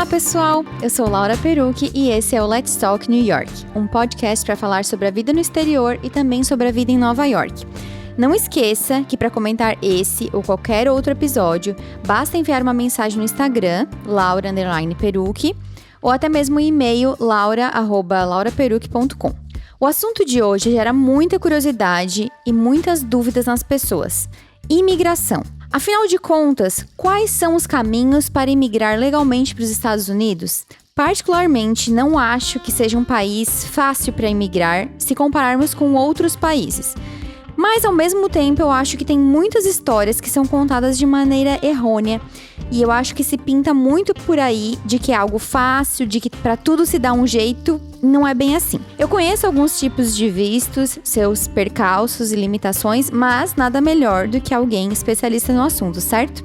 Olá, pessoal! Eu sou Laura Perucchi e esse é o Let's Talk New York, um podcast para falar sobre a vida no exterior e também sobre a vida em Nova York. Não esqueça que para comentar esse ou qualquer outro episódio, basta enviar uma mensagem no Instagram, Laura_Perucchi, ou até mesmo o e-mail laura@lauraperucchi.com. O assunto de hoje gera muita curiosidade e muitas dúvidas nas pessoas. Imigração. Afinal de contas, quais são os caminhos para imigrar legalmente para os Estados Unidos? Particularmente, não acho que seja um país fácil para imigrar se compararmos com outros países. Mas, ao mesmo tempo, eu acho que tem muitas histórias que são contadas de maneira errônea. E eu acho que se pinta muito por aí de que é algo fácil, de que para tudo se dá um jeito. Não é bem assim. Eu conheço alguns tipos de vistos, seus percalços e limitações, mas nada melhor do que alguém especialista no assunto, certo?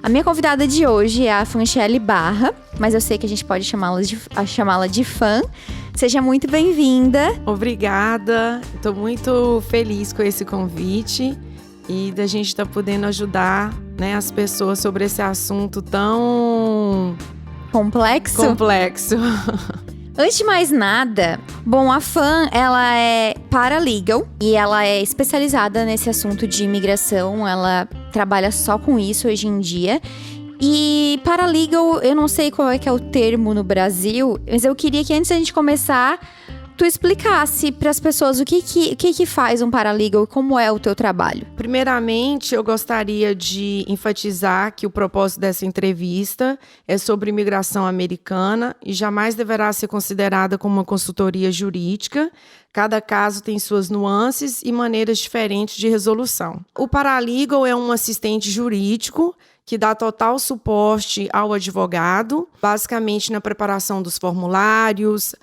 A minha convidada de hoje é a Fanchelle Barra, mas eu sei que a gente pode chamá-la de fã. Seja muito bem-vinda. Obrigada, estou muito feliz com esse convite e da gente estar podendo ajudar, né, as pessoas sobre esse assunto tão complexo. Antes de mais nada, bom, a Fan, ela é paralegal e ela é especializada nesse assunto de imigração, ela trabalha só com isso hoje em dia. E paralegal, eu não sei qual é que é o termo no Brasil, mas eu queria que antes da gente começar, tu explicasse para as pessoas o que faz um paralegal e como é o teu trabalho. Primeiramente, eu gostaria de enfatizar que o propósito dessa entrevista é sobre imigração americana e jamais deverá ser considerada como uma consultoria jurídica. Cada caso tem suas nuances e maneiras diferentes de resolução. O paralegal é um assistente jurídico que dá total suporte ao advogado, basicamente na preparação dos formulários,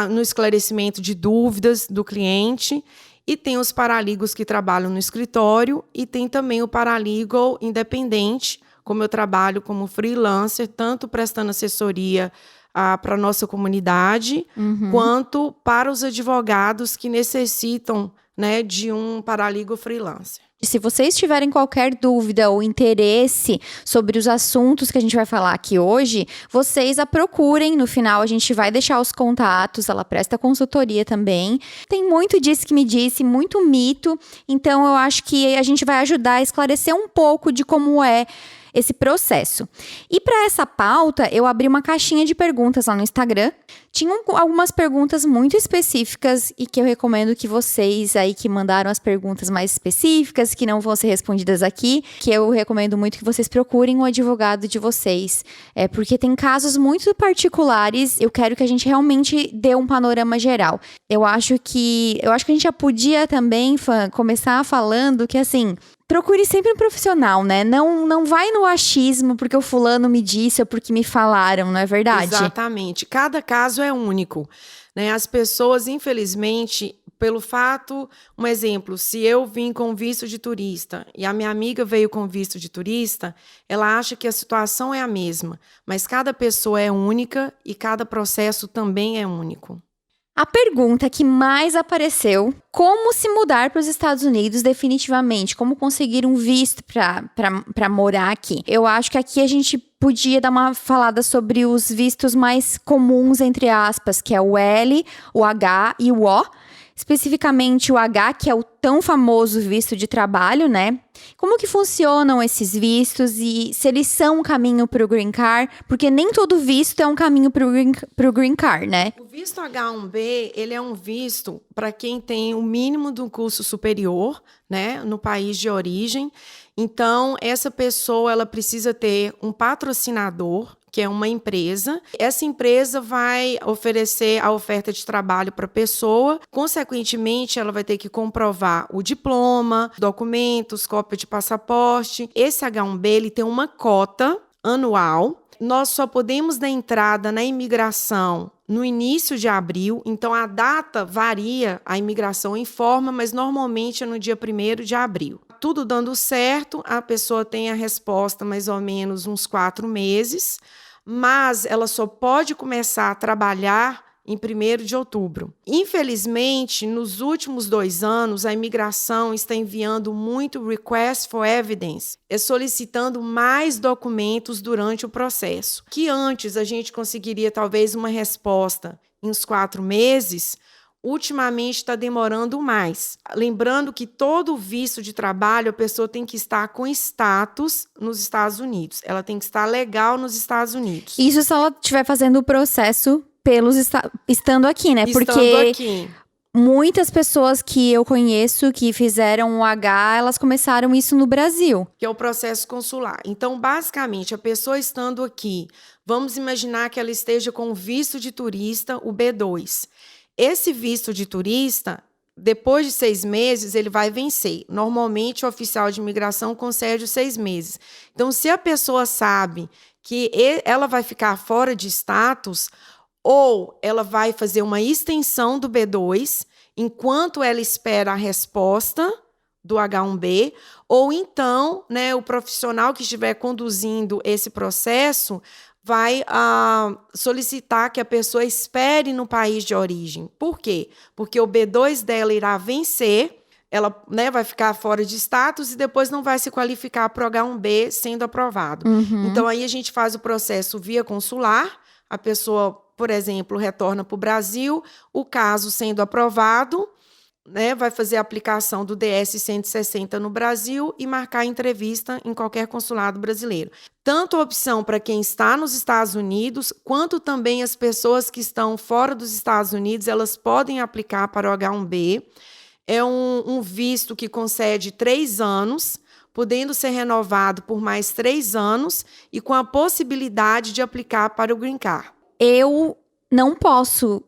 no esclarecimento de dúvidas do cliente, e tem os paralegals que trabalham no escritório, e tem também o paralegal independente, como eu trabalho como freelancer, tanto prestando assessoria para a nossa comunidade, quanto para os advogados que necessitam, né, de um paralegal freelancer. Se vocês tiverem qualquer dúvida ou interesse sobre os assuntos que a gente vai falar aqui hoje, vocês a procurem. No final, a gente vai deixar os contatos, ela presta consultoria também. Tem muito disso que me disse, muito mito. Então, eu acho que a gente vai ajudar a esclarecer um pouco de como é esse processo. E para essa pauta, eu abri uma caixinha de perguntas lá no Instagram. Tinham algumas perguntas muito específicas e que eu recomendo que vocês aí que mandaram as perguntas mais específicas, que não vão ser respondidas aqui, que eu recomendo muito que vocês procurem o advogado de vocês. Porque tem casos muito particulares, eu quero que a gente realmente dê um panorama geral. Eu acho que a gente já podia também, começar falando que, assim, procure sempre um profissional, né? Não vai no achismo porque o fulano me disse ou porque me falaram, não é verdade? Exatamente. Cada caso é único, né? As pessoas, infelizmente, pelo fato, um exemplo, se eu vim com visto de turista e a minha amiga veio com visto de turista, ela acha que a situação é a mesma, mas cada pessoa é única e cada processo também é único. A pergunta que mais apareceu: como se mudar para os Estados Unidos definitivamente? Como conseguir um visto para morar aqui? Eu acho que aqui a gente podia dar uma falada sobre os vistos mais comuns, entre aspas, que é o L, o H e o O. Especificamente o H, que é o tão famoso visto de trabalho, né? Como que funcionam esses vistos e se eles são um caminho para o Green Card? Porque nem todo visto é um caminho para o Green Card, né? O visto H1B, ele é um visto para quem tem o mínimo de um curso superior, né, no país de origem. Então, essa pessoa, ela precisa ter um patrocinador, que é uma empresa. Essa empresa vai oferecer a oferta de trabalho para a pessoa. Consequentemente, ela vai ter que comprovar o diploma, documentos, cópia de passaporte. Esse H1B, ele tem uma cota anual. Nós só podemos dar entrada na imigração no início de abril, então a data varia, a imigração informa, mas normalmente é no dia 1º de abril. Tudo dando certo, a pessoa tem a resposta mais ou menos uns 4 meses, mas ela só pode começar a trabalhar em 1º de outubro. Infelizmente, nos últimos 2 anos, a imigração está enviando muito request for evidence, solicitando mais documentos durante o processo. Que antes a gente conseguiria talvez uma resposta em uns 4 meses, ultimamente está demorando mais. Lembrando que todo visto de trabalho, a pessoa tem que estar com status nos Estados Unidos. Ela tem que estar legal nos Estados Unidos. Isso se ela estiver fazendo o processo estando aqui, né? Estando Porque aqui. muitas pessoas que eu conheço que fizeram o H, elas começaram isso no Brasil. Que é o processo consular. Então, basicamente, a pessoa estando aqui, vamos imaginar que ela esteja com o visto de turista, o B2. Esse visto de turista, depois de 6 meses, ele vai vencer. Normalmente, o oficial de imigração concede os 6 meses. Então, se a pessoa sabe que ela vai ficar fora de status, ou ela vai fazer uma extensão do B2, enquanto ela espera a resposta do H1B, ou então, né, o profissional que estiver conduzindo esse processo vai solicitar que a pessoa espere no país de origem. Por quê? Porque o B2 dela irá vencer, ela, né, vai ficar fora de status e depois não vai se qualificar para o H1B sendo aprovado. Então, aí a gente faz o processo via consular, a pessoa, por exemplo, retorna para o Brasil, o caso sendo aprovado, né, vai fazer a aplicação do DS 160 no Brasil e marcar a entrevista em qualquer consulado brasileiro. Tanto a opção para quem está nos Estados Unidos, quanto também as pessoas que estão fora dos Estados Unidos, elas podem aplicar para o H1B. É um visto que concede 3 anos, podendo ser renovado por mais 3 anos e com a possibilidade de aplicar para o Green Card. Eu não posso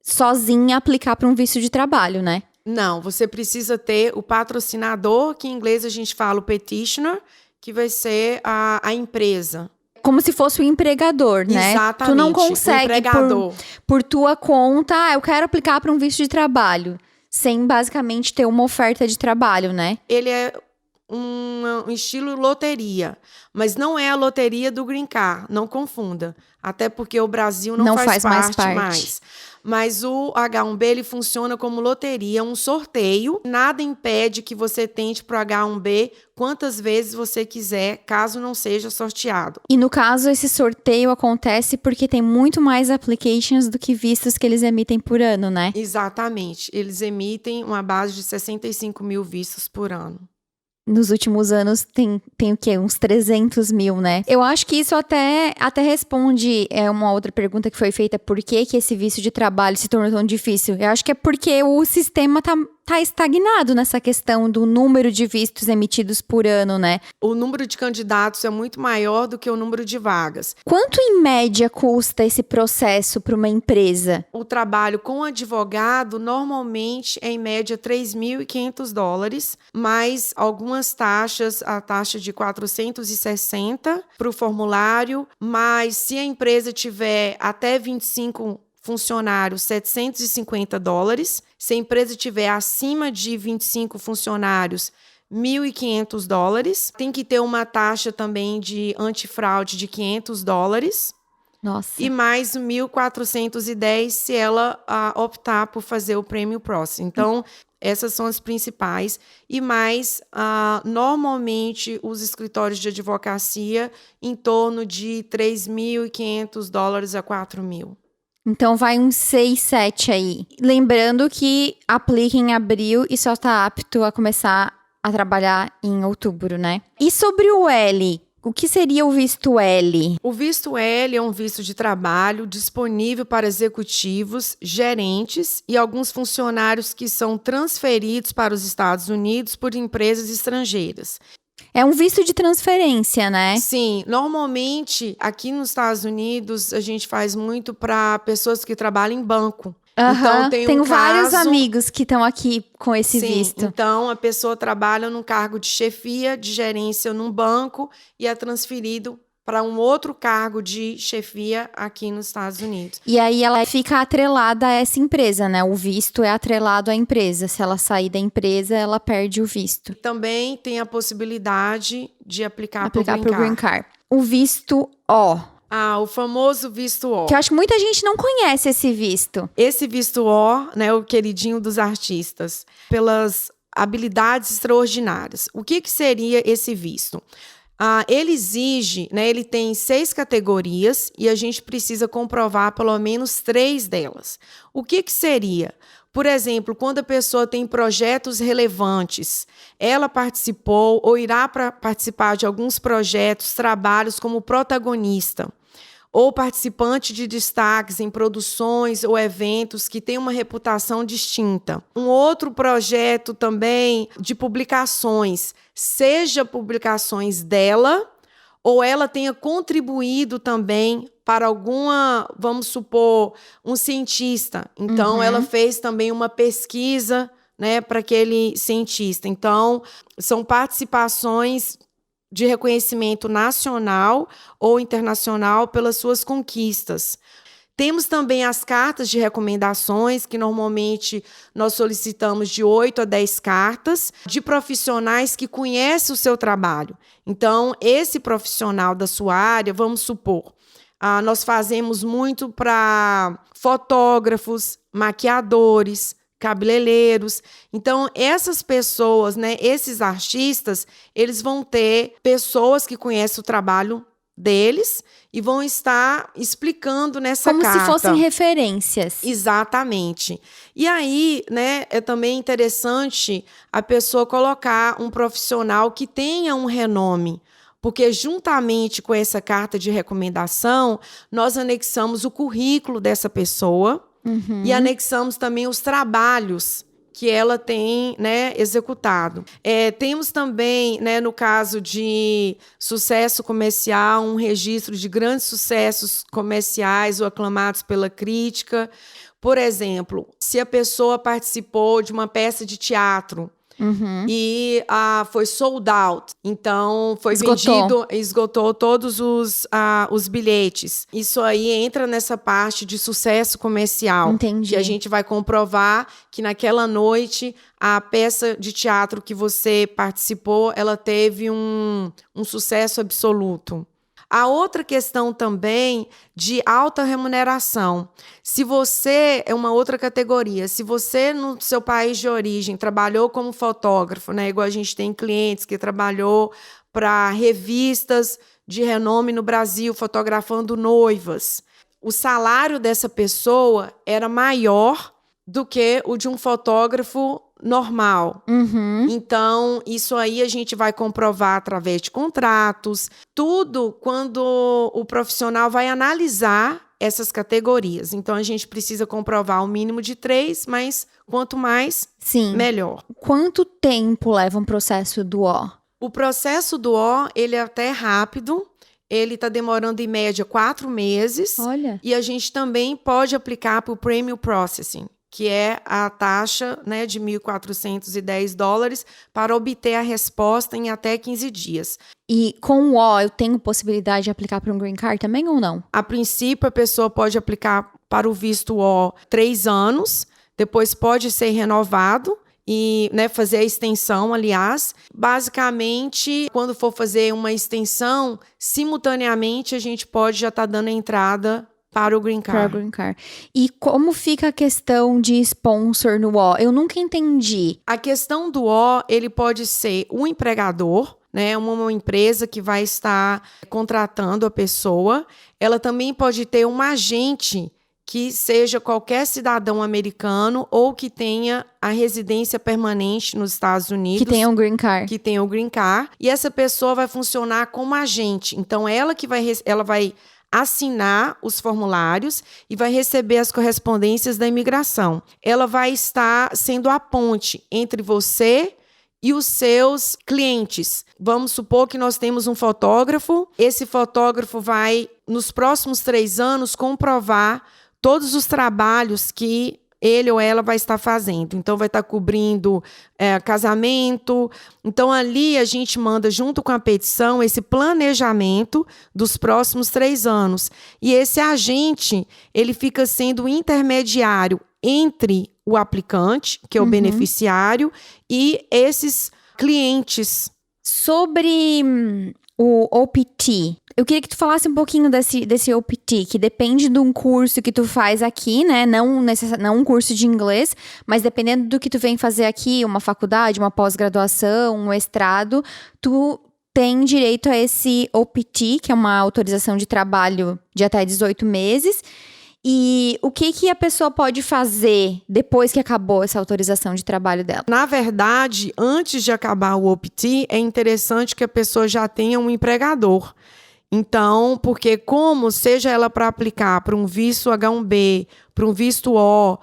sozinha aplicar para um visto de trabalho, né? Não, você precisa ter o patrocinador, que em inglês a gente fala o petitioner, que vai ser a empresa. Como se fosse o empregador, né? Exatamente. Tu não consegue, empregador. por tua conta, eu quero aplicar para um visto de trabalho, sem basicamente ter uma oferta de trabalho, né? Ele é um estilo loteria, mas não é a loteria do Green Card, não confunda. Até porque o Brasil não faz parte mais. Mas o H1B, ele funciona como loteria, um sorteio. Nada impede que você tente para o H1B quantas vezes você quiser, caso não seja sorteado. E no caso, esse sorteio acontece porque tem muito mais applications do que vistos que eles emitem por ano, né? Exatamente. Eles emitem uma base de 65 mil vistos por ano. Nos últimos anos tem o quê? Uns 300 mil, né? Eu acho que isso até responde uma outra pergunta que foi feita. Por que esse visto de trabalho se tornou tão difícil? Eu acho que é porque o sistema tá estagnado nessa questão do número de vistos emitidos por ano, né? O número de candidatos é muito maior do que o número de vagas. Quanto, em média, custa esse processo para uma empresa? O trabalho com advogado, normalmente, é em média $3.500, mais algumas taxas, a taxa de 460 para o formulário, mas se a empresa tiver até 25 funcionários, $750. Se a empresa tiver acima de 25 funcionários, $1.500. Tem que ter uma taxa também de antifraude de $500. Nossa. E mais 1.410 se ela optar por fazer o Premium Process. Então, essas são as principais. E mais, normalmente, os escritórios de advocacia em torno de $3.500 a $4.000. Então vai uns 6, 7 aí. Lembrando que aplica em abril e só está apto a começar a trabalhar em outubro, né? E sobre o L, o que seria o visto L? O visto L é um visto de trabalho disponível para executivos, gerentes e alguns funcionários que são transferidos para os Estados Unidos por empresas estrangeiras. É um visto de transferência, né? Sim, normalmente aqui nos Estados Unidos a gente faz muito para pessoas que trabalham em banco. Então tenho vários amigos que estão aqui com esse visto. Então a pessoa trabalha num cargo de chefia, de gerência num banco e é transferido para um outro cargo de chefia aqui nos Estados Unidos. E aí ela fica atrelada a essa empresa, né? O visto é atrelado à empresa. Se ela sair da empresa, ela perde o visto. Também tem a possibilidade de aplicar para o Green Card. O visto O. O famoso visto O. Que eu acho que muita gente não conhece esse visto. Esse visto O, né, o queridinho dos artistas, pelas habilidades extraordinárias. O que seria esse visto? Ele exige, né, ele tem 6 categorias e a gente precisa comprovar pelo menos 3 delas. O que seria? Por exemplo, quando a pessoa tem projetos relevantes, ela participou ou irá participar de alguns projetos, trabalhos como protagonista, ou participante de destaques em produções ou eventos que têm uma reputação distinta. Um outro projeto também de publicações, seja publicações dela, ou ela tenha contribuído também para alguma, vamos supor, um cientista. Então, ela fez também uma pesquisa, né, para aquele cientista. Então, são participações de reconhecimento nacional ou internacional pelas suas conquistas. Temos também as cartas de recomendações, que normalmente nós solicitamos de 8 a 10 cartas, de profissionais que conhecem o seu trabalho. Então, esse profissional da sua área, vamos supor, nós fazemos muito para fotógrafos, maquiadores, cabeleireiros. Então, essas pessoas, né, esses artistas, eles vão ter pessoas que conhecem o trabalho deles e vão estar explicando nessa carta. Como se fossem referências. Exatamente. E aí, né, é também interessante a pessoa colocar um profissional que tenha um renome, porque juntamente com essa carta de recomendação, nós anexamos o currículo dessa pessoa, e anexamos também os trabalhos que ela tem, né, executado. Temos também, né, no caso de sucesso comercial, um registro de grandes sucessos comerciais ou aclamados pela crítica. Por exemplo, se a pessoa participou de uma peça de teatro, e foi sold out. Então, foi vendido, esgotou todos os bilhetes. Isso aí entra nessa parte de sucesso comercial. Entendi. Que a gente vai comprovar que naquela noite, a peça de teatro que você participou, ela teve um sucesso absoluto. A outra questão também de alta remuneração. Se você, é uma outra categoria, se você no seu país de origem trabalhou como fotógrafo, né, igual a gente tem clientes que trabalhou para revistas de renome no Brasil, fotografando noivas, o salário dessa pessoa era maior do que o de um fotógrafo normal. Então, isso aí a gente vai comprovar através de contratos, tudo quando o profissional vai analisar essas categorias. Então, a gente precisa comprovar o mínimo de 3, mas quanto mais, melhor. Quanto tempo leva um processo do O? O processo do O, ele é até rápido. Ele está demorando, em média, 4 meses. Olha. E a gente também pode aplicar para o Premium Processing, que é a taxa, né, de $1.410 para obter a resposta em até 15 dias. E com o O, eu tenho possibilidade de aplicar para um Green Card também ou não? A princípio, a pessoa pode aplicar para o visto O 3 anos, depois pode ser renovado e, né, fazer a extensão, aliás. Basicamente, quando for fazer uma extensão, simultaneamente a gente pode já estar dando a entrada para o Green Card. Para o Green Card. E como fica a questão de sponsor no O? Eu nunca entendi. A questão do O, ele pode ser um empregador, né, uma empresa que vai estar contratando a pessoa. Ela também pode ter um agente que seja qualquer cidadão americano ou que tenha a residência permanente nos Estados Unidos. Que tenha um Green Card. Que tenha o Green Card. E essa pessoa vai funcionar como agente. Então, ela vai assinar os formulários e vai receber as correspondências da imigração. Ela vai estar sendo a ponte entre você e os seus clientes. Vamos supor que nós temos um fotógrafo. Esse fotógrafo vai, nos próximos 3 anos, comprovar todos os trabalhos que ele ou ela vai estar fazendo. Então, vai estar cobrindo casamento. Então, ali a gente manda, junto com a petição, esse planejamento dos próximos 3 anos. E esse agente, ele fica sendo o intermediário entre o aplicante, que é o beneficiário, e esses clientes. Sobre o OPT, Eu queria que tu falasse um pouquinho desse OPT, que depende de um curso que tu faz aqui, né? Não um curso de inglês, mas dependendo do que tu vem fazer aqui, uma faculdade, uma pós-graduação, um mestrado, tu tem direito a esse OPT, que é uma autorização de trabalho de até 18 meses. E o que a pessoa pode fazer depois que acabou essa autorização de trabalho dela? Na verdade, antes de acabar o OPT, é interessante que a pessoa já tenha um empregador. Então, porque como seja ela para aplicar para um visto H1B, para um visto O,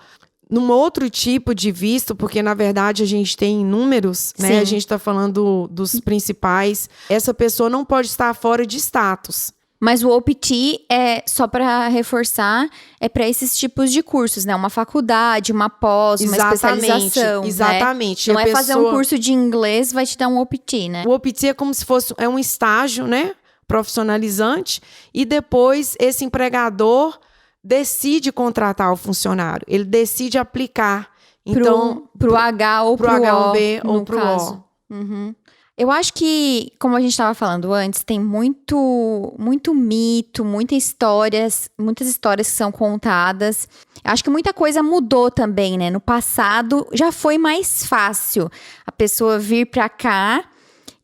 num outro tipo de visto, porque na verdade a gente tem inúmeros, né? A gente está falando dos principais. Essa pessoa não pode estar fora de status. Mas o OPT é, só para reforçar, é para esses tipos de cursos, né? Uma faculdade, uma pós, uma especialização. Exatamente. Né? Não é fazer um curso de inglês, vai te dar um OPT, né? O OPT é como se fosse um estágio, né? Profissionalizante. E depois esse empregador decide contratar o funcionário. Ele decide aplicar. Então, pro H ou pro H1B O, ou pro caso. O. Uhum. Eu acho que, como a gente estava falando antes, tem muito mito, muitas histórias que são contadas. Acho que muita coisa mudou também, né? No passado já foi mais fácil a pessoa vir para cá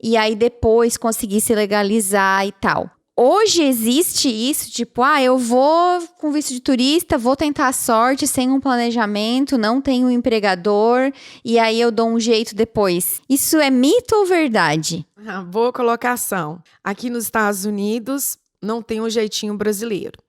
e aí depois conseguir se legalizar e tal. Hoje existe isso, tipo, eu vou com visto de turista, vou tentar a sorte sem um planejamento, não tenho um empregador, e aí eu dou um jeito depois. Isso é mito ou verdade? Boa colocação. Aqui nos Estados Unidos não tem um jeitinho brasileiro.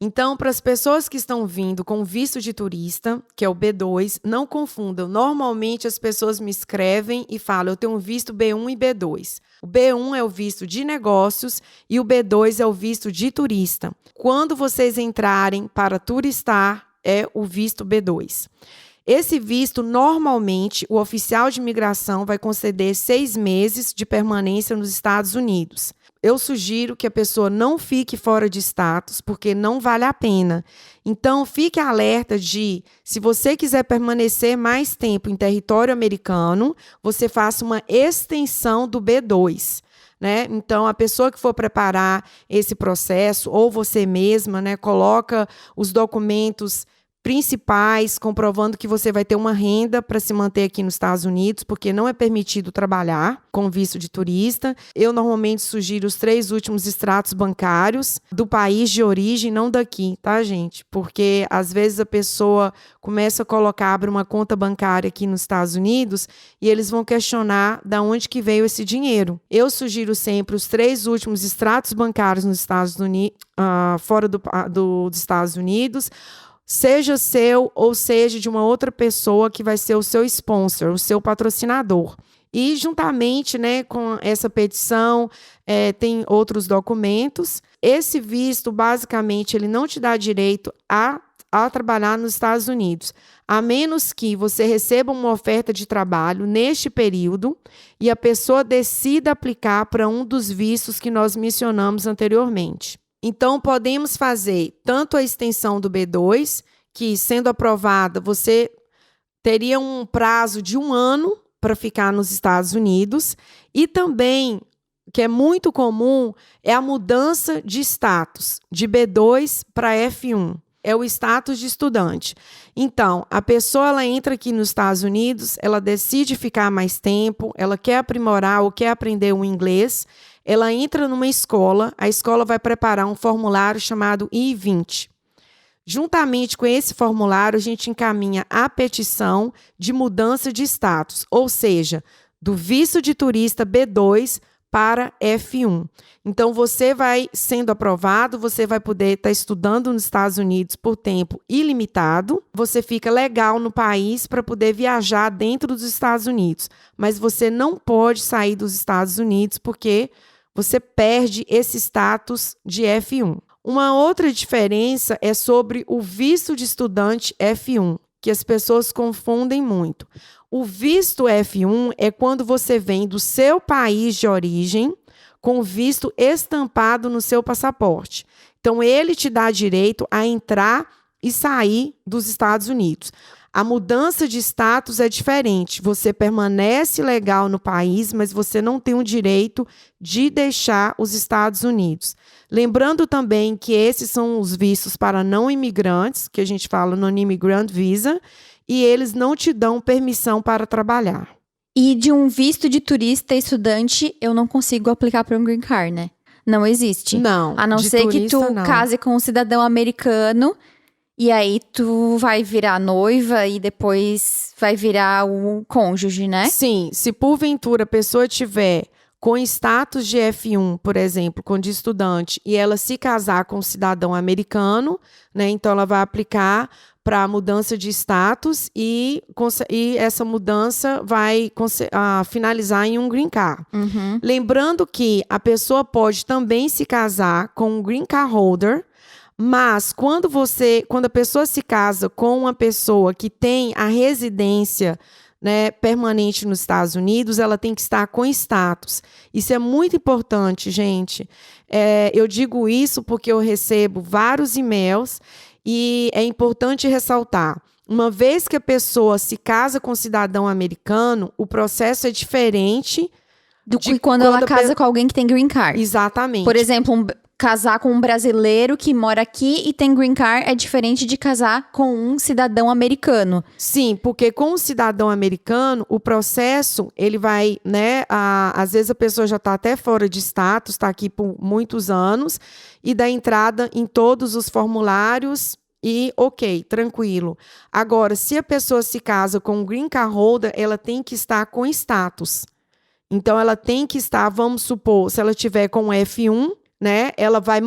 Então, para as pessoas que estão vindo com visto de turista, que é o B2, não confundam. Normalmente as pessoas me escrevem e falam, eu tenho um visto B1 e B2. O B1 é o visto de negócios e o B2 é o visto de turista. Quando vocês entrarem para turistar, é o visto B2. Esse visto, normalmente, o oficial de imigração vai conceder 6 meses de permanência nos Estados Unidos. Eu sugiro que a pessoa não fique fora de status, porque não vale a pena. Então, fique alerta se você quiser permanecer mais tempo em território americano, você faça uma extensão do B2. Né? Então, a pessoa que for preparar esse processo, ou você mesma, né, coloca os documentos principais, comprovando que você vai ter uma renda para se manter aqui nos Estados Unidos, porque não é permitido trabalhar com visto de turista. Eu normalmente sugiro os 3 últimos extratos bancários do país de origem, não daqui, tá, gente? Porque às vezes a pessoa começa a colocar, abre uma conta bancária aqui nos Estados Unidos e eles vão questionar de onde que veio esse dinheiro. Eu sugiro sempre os 3 últimos extratos bancários nos Estados Unidos, fora dos Estados Unidos, seja seu ou seja de uma outra pessoa que vai ser o seu sponsor, o seu patrocinador. E juntamente, né, com essa petição, tem outros documentos. Esse visto, basicamente, ele não te dá direito a trabalhar nos Estados Unidos, a menos que você receba uma oferta de trabalho neste período e a pessoa decida aplicar para um dos vistos que nós mencionamos anteriormente. Então, podemos fazer tanto a extensão do B2, que sendo aprovada, você teria um prazo de 1 ano para ficar nos Estados Unidos. E também, que é muito comum, é a mudança de status, de B2 para F1. É o status de estudante. Então, a pessoa ela entra aqui nos Estados Unidos, ela decide ficar mais tempo, ela quer aprimorar ou quer aprender o inglês, ela entra numa escola, a escola vai preparar um formulário chamado I-20. Juntamente com esse formulário, a gente encaminha a petição de mudança de status, ou seja, do visto de turista B2 para F1. Então, você vai sendo aprovado, você vai poder estar estudando nos Estados Unidos por tempo ilimitado, você fica legal no país para poder viajar dentro dos Estados Unidos, mas você não pode sair dos Estados Unidos porque você perde esse status de F1. Uma outra diferença é sobre o visto de estudante F1, que as pessoas confundem muito. O visto F1 é quando você vem do seu país de origem com visto estampado no seu passaporte. Então, ele te dá direito a entrar e sair dos Estados Unidos. A mudança de status é diferente. Você permanece legal no país, mas você não tem o direito de deixar os Estados Unidos. Lembrando também que esses são os vistos para não imigrantes, que a gente fala non-immigrant visa, e eles não te dão permissão para trabalhar. E de um visto de turista e estudante, eu não consigo aplicar para um green card, né? Não existe. Não, a não de ser que tu turista, não. case com um cidadão americano e aí tu vai virar noiva e depois vai virar o cônjuge, né? Sim, se porventura a pessoa tiver com status de F1, por exemplo, com de estudante, e ela se casar com um cidadão americano, né? Então ela vai aplicar para mudança de status e essa mudança vai finalizar em um green card. Uhum. Lembrando que a pessoa pode também se casar com um green card holder, mas quando a pessoa se casa com uma pessoa que tem a residência, né, permanente nos Estados Unidos, ela tem que estar com status. Isso é muito importante, gente. Eu digo isso porque eu recebo vários e-mails e é importante ressaltar. Uma vez que a pessoa se casa com um cidadão americano, o processo é diferente do que quando ela casa com alguém que tem green card. Exatamente. Por exemplo, casar com um brasileiro que mora aqui e tem green card é diferente de casar com um cidadão americano. Sim, porque com um cidadão americano, o processo, ele vai, né, às vezes a pessoa já está até fora de status, está aqui por muitos anos, e dá entrada em todos os formulários e ok, tranquilo. Agora, se a pessoa se casa com um green card holder, ela tem que estar com status. Então, ela tem que estar, vamos supor, se ela tiver com F1, né, ela vai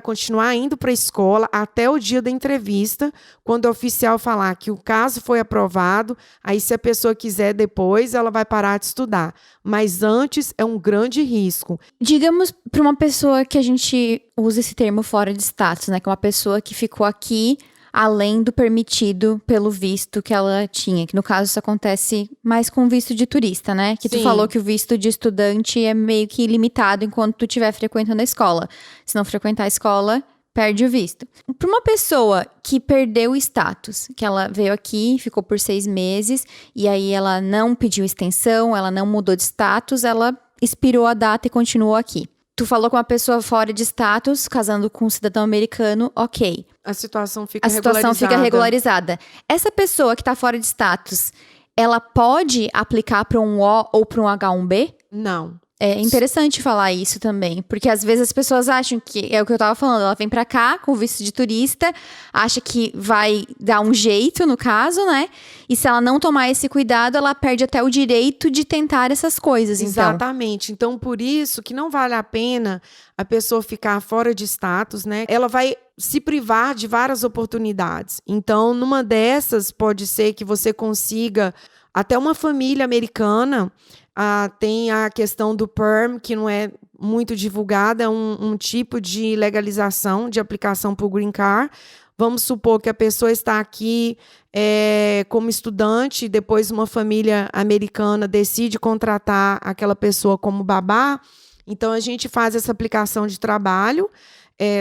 continuar indo para a escola até o dia da entrevista, quando o oficial falar que o caso foi aprovado, aí se a pessoa quiser depois, ela vai parar de estudar. Mas antes é um grande risco. Digamos para uma pessoa que a gente usa esse termo fora de status, né, que é uma pessoa que ficou aqui além do permitido pelo visto que ela tinha. Que no caso isso acontece mais com visto de turista, né? Que tu falou que o visto de estudante é meio que limitado enquanto tu estiver frequentando a escola. Se não frequentar a escola, perde o visto. Para uma pessoa que perdeu o status, que ela veio aqui, ficou por 6 meses, e aí ela não pediu extensão, ela não mudou de status, ela expirou a data e continuou aqui. Tu falou com uma pessoa fora de status, casando com um cidadão americano, ok. A situação fica regularizada. Essa pessoa que tá fora de status, ela pode aplicar para um O ou para um H1B? Não. É interessante falar isso também, porque às vezes as pessoas acham que, é o que eu tava falando, ela vem pra cá com visto de turista, acha que vai dar um jeito, no caso, né? E se ela não tomar esse cuidado, ela perde até o direito de tentar essas coisas, Exatamente. Então, por isso que não vale a pena a pessoa ficar fora de status, né? Ela vai se privar de várias oportunidades. Então, numa dessas, pode ser que você consiga até uma família americana. Tem a questão do PERM, que não é muito divulgada, é um tipo de legalização de aplicação para o Green Card. Vamos supor que a pessoa está aqui como estudante, e depois uma família americana decide contratar aquela pessoa como babá. Então, a gente faz essa aplicação de trabalho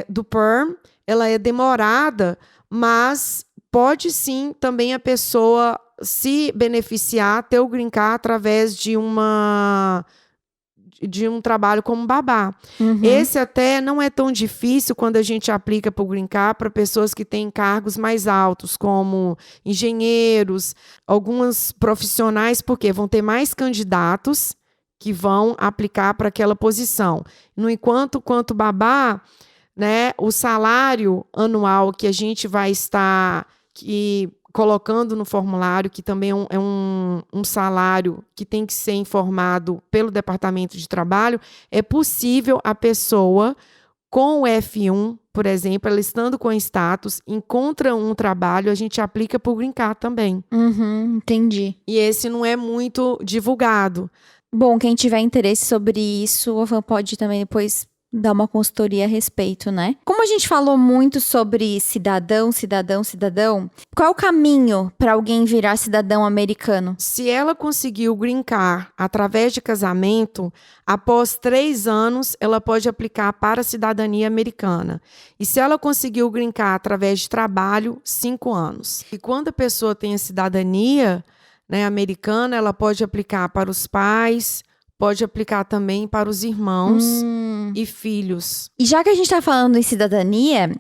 do PERM. Ela é demorada, mas pode sim também a pessoa se beneficiar, ter o green card através de um trabalho como babá. Uhum. Esse até não é tão difícil quando a gente aplica para o green card para pessoas que têm cargos mais altos, como engenheiros, alguns profissionais, porque vão ter mais candidatos que vão aplicar para aquela posição. No enquanto, quanto babá, né, o salário anual que a gente vai estar colocando no formulário, que também é um salário que tem que ser informado pelo Departamento de Trabalho, é possível a pessoa com o F1, por exemplo, ela estando com status, encontra um trabalho, a gente aplica para o Green Card também. Uhum, entendi. E esse não é muito divulgado. Bom, quem tiver interesse sobre isso, a Van pode também depois dar uma consultoria a respeito, né? Como a gente falou muito sobre cidadão, qual é o caminho para alguém virar cidadão americano? Se ela conseguiu o green card através de casamento, após 3 anos, ela pode aplicar para a cidadania americana. E se ela conseguiu o green card através de trabalho, 5 anos. E quando a pessoa tem a cidadania, né, americana, ela pode aplicar para os pais, pode aplicar também para os irmãos e filhos. E já que a gente está falando em cidadania,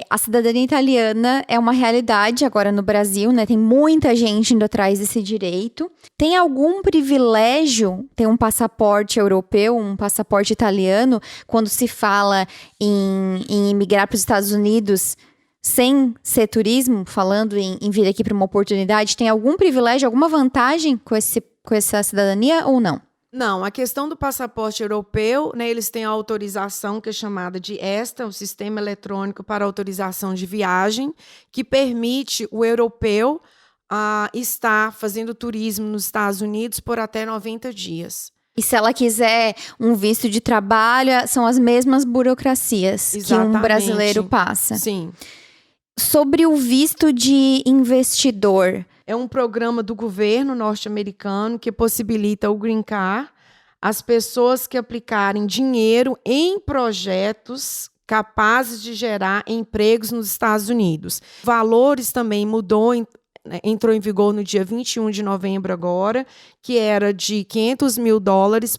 a cidadania italiana é uma realidade agora no Brasil, né? Tem muita gente indo atrás desse direito. Tem algum privilégio ter um passaporte europeu, um passaporte italiano, quando se fala em imigrar para os Estados Unidos sem ser turismo, falando em vir aqui para uma oportunidade? Tem algum privilégio, alguma vantagem com essa cidadania ou não? Não, a questão do passaporte europeu, né, eles têm a autorização que é chamada de ESTA, o Sistema Eletrônico para Autorização de Viagem, que permite o europeu estar fazendo turismo nos Estados Unidos por até 90 dias. E se ela quiser um visto de trabalho, são as mesmas burocracias Exatamente. Que um brasileiro passa. Sim. Sobre o visto de investidor. É um programa do governo norte-americano que possibilita o Green Card às pessoas que aplicarem dinheiro em projetos capazes de gerar empregos nos Estados Unidos. Valores também mudou, entrou em vigor no dia 21 de novembro agora, que era de $500 mil,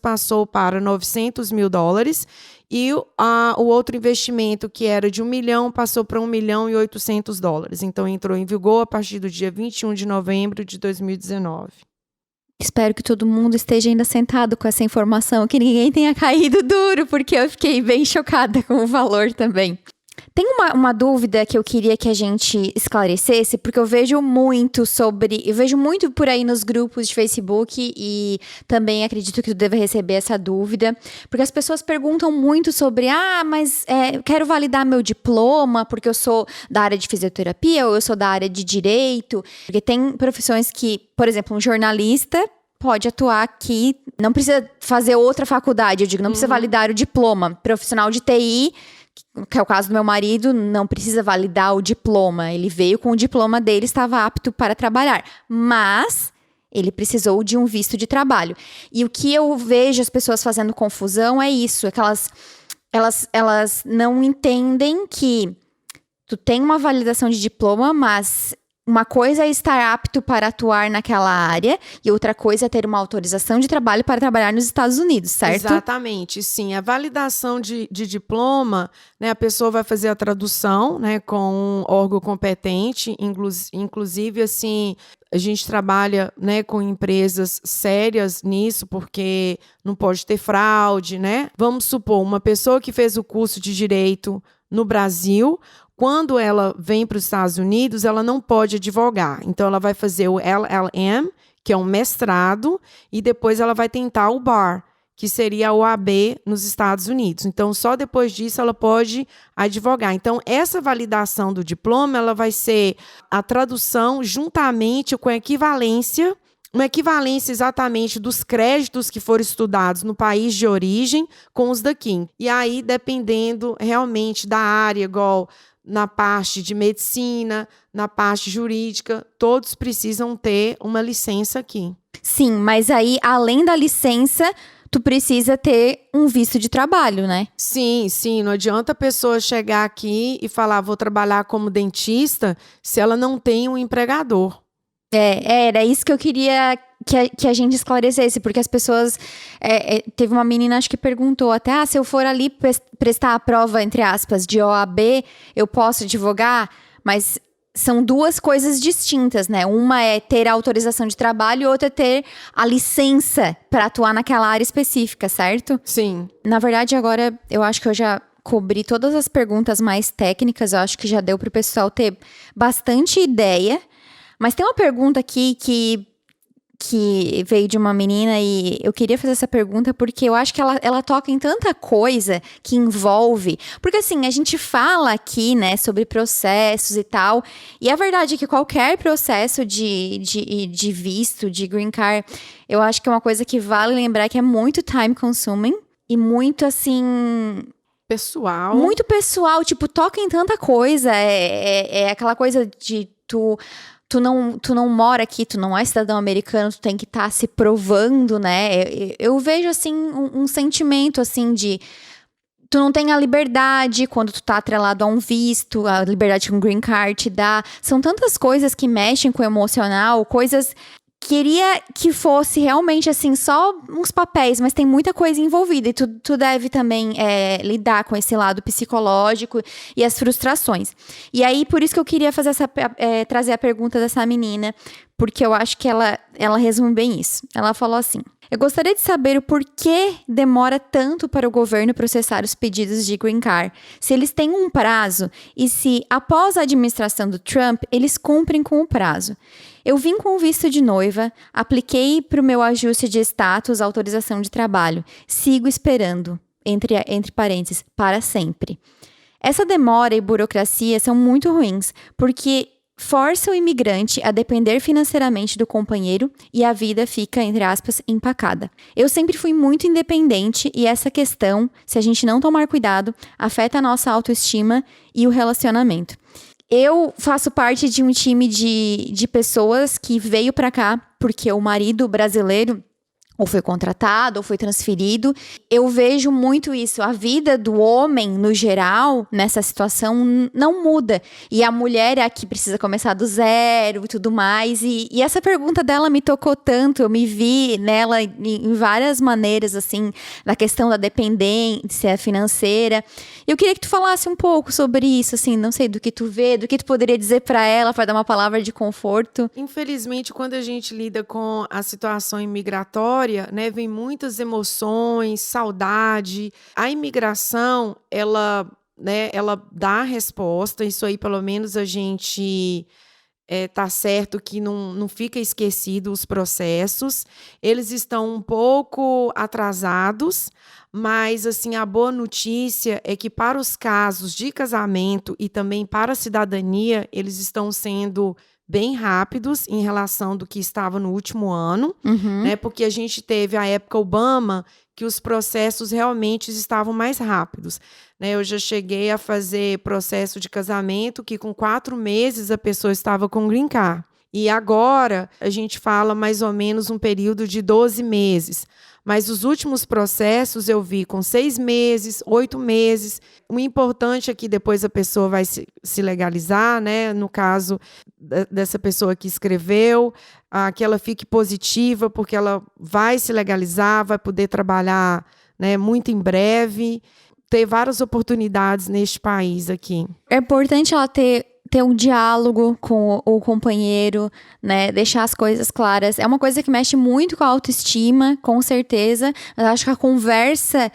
passou para $900 mil. E o outro investimento, que era de $1 milhão, passou para $1.800.000. Então, entrou em vigor a partir do dia 21 de novembro de 2019. Espero que todo mundo esteja ainda sentado com essa informação, que ninguém tenha caído duro, porque eu fiquei bem chocada com o valor também. Tem uma dúvida que eu queria que a gente esclarecesse, porque eu vejo muito por aí nos grupos de Facebook e também acredito que tu deva receber essa dúvida, porque as pessoas perguntam muito sobre, mas eu quero validar meu diploma porque eu sou da área de fisioterapia ou eu sou da área de direito, porque tem profissões que, por exemplo, um jornalista pode atuar aqui, não precisa fazer outra faculdade, não precisa validar o diploma. Profissional de TI, que é o caso do meu marido, não precisa validar o diploma. Ele veio com o diploma dele, estava apto para trabalhar. Mas ele precisou de um visto de trabalho. E o que eu vejo as pessoas fazendo confusão é isso. É que elas não entendem que tu tem uma validação de diploma, mas uma coisa é estar apto para atuar naquela área e outra coisa é ter uma autorização de trabalho para trabalhar nos Estados Unidos, certo? Exatamente, sim. A validação de diploma, né, a pessoa vai fazer a tradução, né, com um órgão competente, inclusive, assim, a gente trabalha, né, com empresas sérias nisso, porque não pode ter fraude, né? Vamos supor, uma pessoa que fez o curso de Direito no Brasil, quando ela vem para os Estados Unidos, ela não pode advogar. Então, ela vai fazer o LLM, que é um mestrado, e depois ela vai tentar o BAR, que seria a OAB nos Estados Unidos. Então, só depois disso ela pode advogar. Então, essa validação do diploma, ela vai ser a tradução juntamente com a equivalência, uma equivalência exatamente dos créditos que foram estudados no país de origem com os daqui. E aí, dependendo realmente da área, igual na parte de medicina, na parte jurídica, todos precisam ter uma licença aqui. Sim, mas aí, além da licença, tu precisa ter um visto de trabalho, né? Sim. Não adianta a pessoa chegar aqui e falar, vou trabalhar como dentista, se ela não tem um empregador. Era isso que eu queria que a gente esclarecesse, porque as pessoas... teve uma menina, acho que perguntou até, se eu for ali prestar a prova, entre aspas, de OAB, eu posso advogar? Mas são duas coisas distintas, né? Uma é ter a autorização de trabalho e outra é ter a licença para atuar naquela área específica, certo? Sim. Na verdade, agora, eu acho que eu já cobri todas as perguntas mais técnicas, eu acho que já deu para o pessoal ter bastante ideia. Mas tem uma pergunta aqui que veio de uma menina e eu queria fazer essa pergunta porque eu acho que ela toca em tanta coisa que envolve. Porque assim, a gente fala aqui, né, sobre processos e tal, e a verdade é que qualquer processo de visto, de green card, eu acho que é uma coisa que vale lembrar que é muito time consuming. e muito assim... Pessoal. Muito pessoal, tipo, toca em tanta coisa. É aquela coisa de tu não mora aqui, tu não é cidadão americano, tu tem que estar se provando, né? Eu vejo, assim, um sentimento, assim, de... Tu não tem a liberdade quando tu tá atrelado a um visto, a liberdade que um green card te dá. São tantas coisas que mexem com o emocional, coisas... Queria que fosse realmente, assim, só uns papéis, mas tem muita coisa envolvida. E tu deve também lidar com esse lado psicológico e as frustrações. E aí, por isso que eu queria fazer trazer a pergunta dessa menina, porque eu acho que ela resume bem isso. Ela falou assim: eu gostaria de saber o porquê demora tanto para o governo processar os pedidos de green card, se eles têm um prazo e se, após a administração do Trump, eles cumprem com o prazo. Eu vim com o visto de noiva, apliquei para o meu ajuste de status, autorização de trabalho. Sigo esperando, entre parênteses, para sempre. Essa demora e burocracia são muito ruins, porque força o imigrante a depender financeiramente do companheiro e a vida fica, entre aspas, empacada. Eu sempre fui muito independente e essa questão, se a gente não tomar cuidado, afeta a nossa autoestima e o relacionamento. Eu faço parte de um time de pessoas que veio para cá porque o marido brasileiro ou foi contratado, ou foi transferido. Eu vejo muito isso. A vida do homem, no geral, nessa situação, não muda. E a mulher é a que precisa começar do zero e tudo mais. E essa pergunta dela me tocou tanto. Eu me vi nela em várias maneiras, assim, da questão da dependência financeira. Eu queria que tu falasse um pouco sobre isso, assim, não sei, do que tu vê, do que tu poderia dizer para ela, para dar uma palavra de conforto. Infelizmente, quando a gente lida com a situação imigratória, né, vem muitas emoções, saudade. A imigração, ela dá a resposta. Isso aí, pelo menos, a gente tá certo que não fica esquecido os processos. Eles estão um pouco atrasados, mas assim, a boa notícia é que para os casos de casamento e também para a cidadania, eles estão sendo bem rápidos em relação do que estava no último ano, né? Porque a gente teve a época Obama que os processos realmente estavam mais rápidos, né? Eu já cheguei a fazer processo de casamento que com 4 meses a pessoa estava com green card. E agora a gente fala mais ou menos um período de 12 meses. Mas os últimos processos eu vi com 6 meses, 8 meses. O importante é que depois a pessoa vai se legalizar, né? No caso dessa pessoa que escreveu, que ela fique positiva, porque ela vai se legalizar, vai poder trabalhar, né, muito em breve, ter várias oportunidades neste país aqui. É importante ela ter um diálogo com o companheiro, né? Deixar as coisas claras. É uma coisa que mexe muito com a autoestima, com certeza. Eu acho que a conversa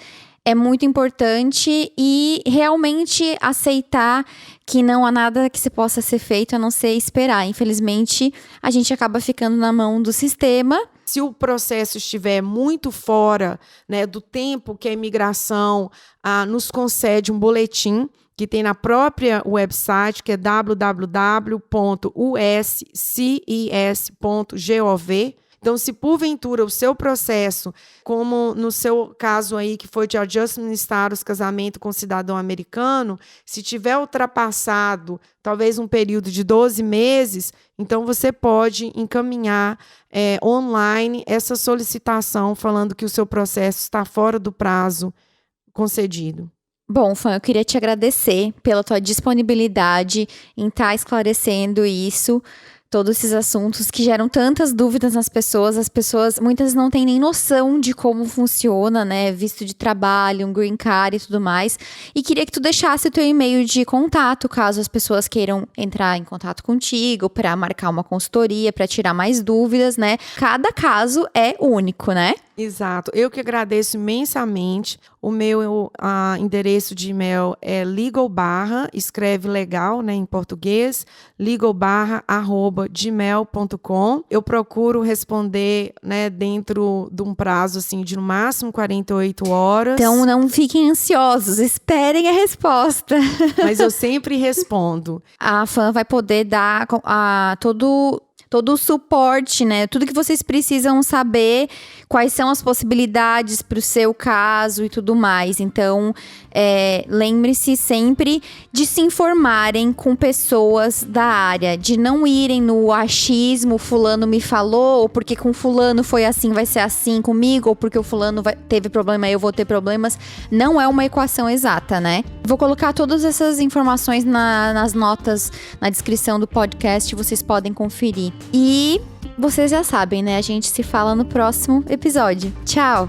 é muito importante e realmente aceitar que não há nada que se possa ser feito a não ser esperar. Infelizmente, a gente acaba ficando na mão do sistema. Se o processo estiver muito fora, né, do tempo que a imigração nos concede um boletim, que tem na própria website, que é www.uscis.gov. Então, se porventura o seu processo, como no seu caso aí, que foi de Adjustment Status, casamento com cidadão americano, se tiver ultrapassado talvez um período de 12 meses, então você pode encaminhar online essa solicitação falando que o seu processo está fora do prazo concedido. Bom, Fã, eu queria te agradecer pela tua disponibilidade em estar esclarecendo isso, todos esses assuntos que geram tantas dúvidas nas pessoas. As pessoas, muitas não têm nem noção de como funciona, né? Visto de trabalho, um green card e tudo mais. E queria que tu deixasse o teu e-mail de contato, caso as pessoas queiram entrar em contato contigo para marcar uma consultoria, para tirar mais dúvidas, né? Cada caso é único, né? Exato. Eu que agradeço imensamente. O meu endereço de e-mail é legal/, escreve legal, né, em português, legal/@gmail.com. Eu procuro responder, né, dentro de um prazo assim de no máximo 48 horas. Então não fiquem ansiosos, esperem a resposta. Mas eu sempre respondo. A Fã vai poder dar todo todo o suporte, né? Tudo que vocês precisam saber, quais são as possibilidades para o seu caso e tudo mais. Então, lembre-se sempre de se informarem com pessoas da área, de não irem no achismo, fulano me falou, ou porque com fulano foi assim, vai ser assim comigo, ou porque o fulano teve problema, eu vou ter problemas. Não é uma equação exata, né? Vou colocar todas essas informações nas notas, na descrição do podcast, vocês podem conferir. E vocês já sabem, né? A gente se fala no próximo episódio. Tchau!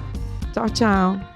Tchau, tchau!